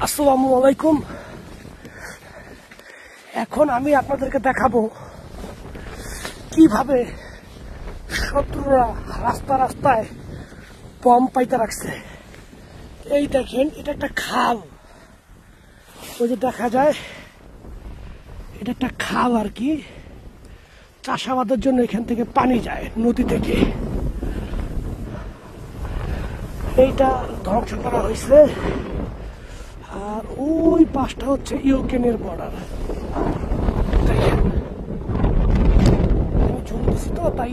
আসসালামু আলাইকুম। এখন আমি আপনাদেরকে দেখাবো কিভাবে শত্রুরা রাস্তায় বম পাইতে রাখছে। এই দেখেন, এটা একটা খাল, ওই যে দেখা যায় এটা একটা খাল আর কি। চাষাবাদের জন্য এখান থেকে পানি যায় নদী থেকে। এইটা ধ্বংস করা হয়েছে। আর ওই পাশটা হচ্ছে ইউক্রেনের বর্ডার। দেখেন, আমি জুম দিছি তো, তাই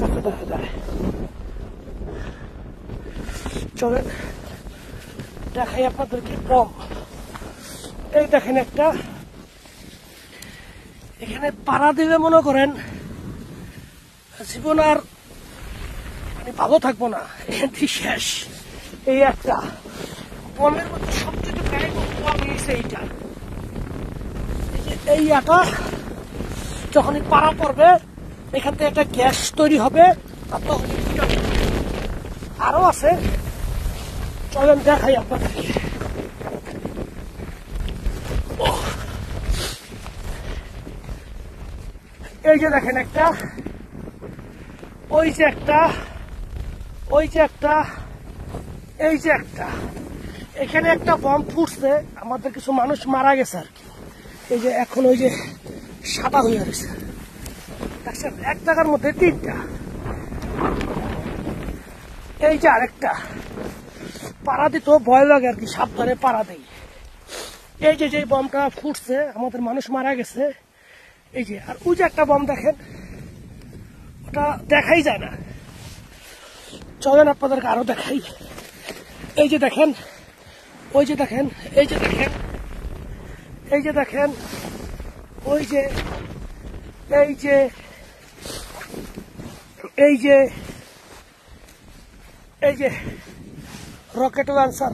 কাছে দেখা যায়। চলেন দেখাই আপনাদেরকে বম। এই দেখেন একটা, এখানে পাড়া দিলে মনে করেন জীবন আর মানে ভালো থাকবো না, এখানটি শেষ। এই একটা বমের মধ্যে সবথেকে ব্যয়বহুল বম হয়েছে এইটা। এই আটা যখনই পাড়া পড়বে এখান থেকে একটা গ্যাস তৈরি হবে, আর তখন আরো আছে। চলেন দেখাই আপনাদেরকে। এই যে দেখেন একটা, ওই যে একটা, ওই যে একটা, এই যে একটা। এখানে একটা বম ফুটছে, আমাদের কিছু মানুষ মারা গেছে আর কি। এই যে এখন ওই যে সাদা হয়ে গেছে, দেখছেন, এক জায়গার মধ্যে তিনটা। এই যে আরেকটা, পাড়া দিত ভয় লাগে আর কি, সাবধানে পাড়া দেই। এই যে বমটা ফুটছে, আমাদের মানুষ মারা গেছে। এই যে, আর ওই যে একটা বম দেখেন, ওটা দেখাই যায় না। চলেন আপনাদেরকে আরো দেখাই। এই যে দেখেন, ওই যে দেখেন, এই যে দেখেন, এই যে দেখেন, ওই যে, এই যে, এই যে, এই যে রকেট লঞ্চার,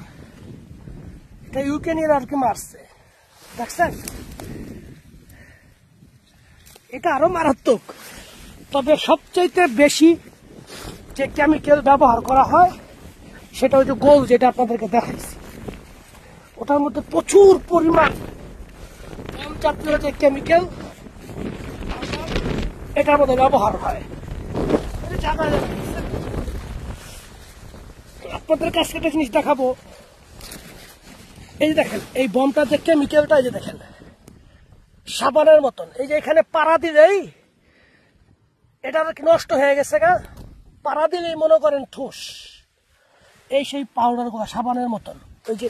এটা ইউক্রেনের আর কি মারছে, দেখছেন। এটা আরো মারাত্মক। তবে সবচাইতে বেশি যে কেমিক্যাল ব্যবহার করা হয় সেটা হচ্ছে গোল, যেটা আপনাদেরকে দেখাইছি। ওটার মধ্যে প্রচুর পরিমাণ বম জাতীয় যে কেমিক্যাল এটার মধ্যে ব্যবহার হয়। আপনাদের কাছে একটা জিনিস দেখাবো। এই যে দেখেন, এই বমটার যে কেমিক্যালটা, এই যে দেখেন সাবানের মতন। এই যে এখানে পাড়া দিলেই এটা নষ্ট হয়ে গেছে গা, পাড়া দিলেই মনে করেন ঠোস, এই সেই পাউডার গুলা সাবানের মতন। ওই যে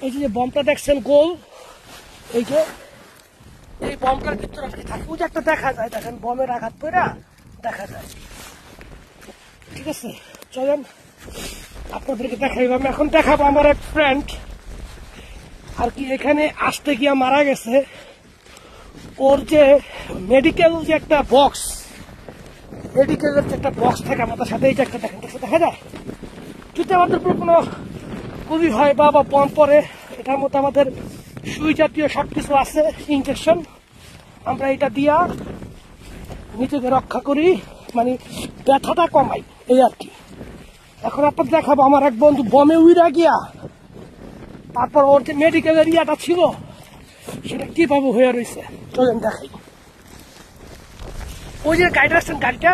এই যে বমটা দেখছেন গোল, এই যে এই বমটার ভিতরে থাকে, ওই যে একটা দেখা যায়, দেখেন বমের আঘাত পড়া দেখা যায়। ঠিক আছে, চলেন আপনাদেরকে দেখাইব। আমি এখন দেখাবো আমার এক ফ্রেন্ড আর কি, এখানে আসতে গিয়া মারা গেছে। ওর যে মেডিকেল যে একটা বক্স, মেডিকেলের যে একটা বক্স থাকে আমাদের সাথে, এই যে একটা দেখেন, দেখা যায়। যদি আমাদের কোনো গুলি হয় বা বম পরে, এটার মধ্যে আমাদের সুই জাতীয় সবকিছু আছে, ইনজেকশন। আমরা এটা দিয়া নিজেকে রক্ষা করি, মানে ব্যথাটা কমাই, এই আর কি। এখন আপনার দেখাবো আমার এক বন্ধু বমে উইরা গিয়া, তারপর ওর যে মেডিকেলের ইয়াটা ছিল সেটা কিভাবে হয়ে রয়েছে, চলেন দেখাই। ওই যে গাড়িটা আসছেন, গাড়িটা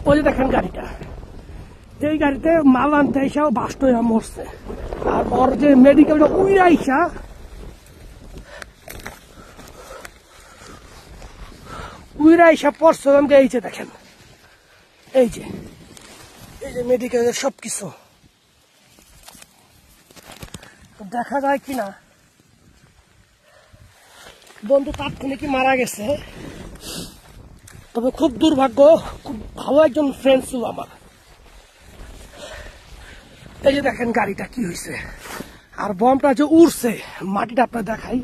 ওই যে দেখেন গাড়িটা, এই গাড়িতে মাল আনতে আইসাও বাস্ট হয়ে মরছে। আর ওর যে মেডিকেলটা উইরা আইসা, উইরা আইসা পড়ছে। এই যে দেখেন, এই যে মেডিকেলের সবকিছু দেখা যায় কিনা। বন্ধু তাৎক্ষণিক মারা গেছে, তবে খুব দুর্ভাগ্য, খুব ভালো একজন ফ্রেন্ড ছিল আমার। এই যে দেখেন গাড়িটা কি হয়েছে, আর বমটা যে উড়ছে, মাটিটা আপনার দেখাই।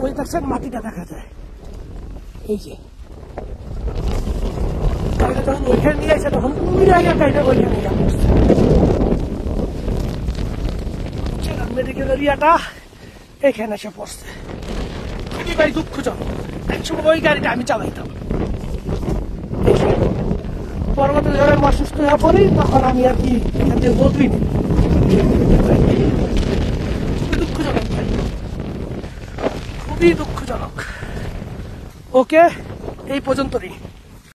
ওই দেখছেন মাটিটা দেখা যায়, এই যে গাড়িটা যখন ওইখানে নিয়ে আসে তখন উড়ে আগে গাড়িটা ওইখানে নিয়ে পড়ছে। মেডিকেল এরিয়াটা এখানে এসে পড়ছে, খুবই ভাই দুঃখজনক। একসময় ওই গাড়িটা আমি চালাইতাম। পরবর্তীতে যখন অসুস্থ হয়ে পড়ি তখন আমি আর কি এখান থেকে বদলি। খুবই দুঃখজনক। ওকে, এই পর্যন্তই।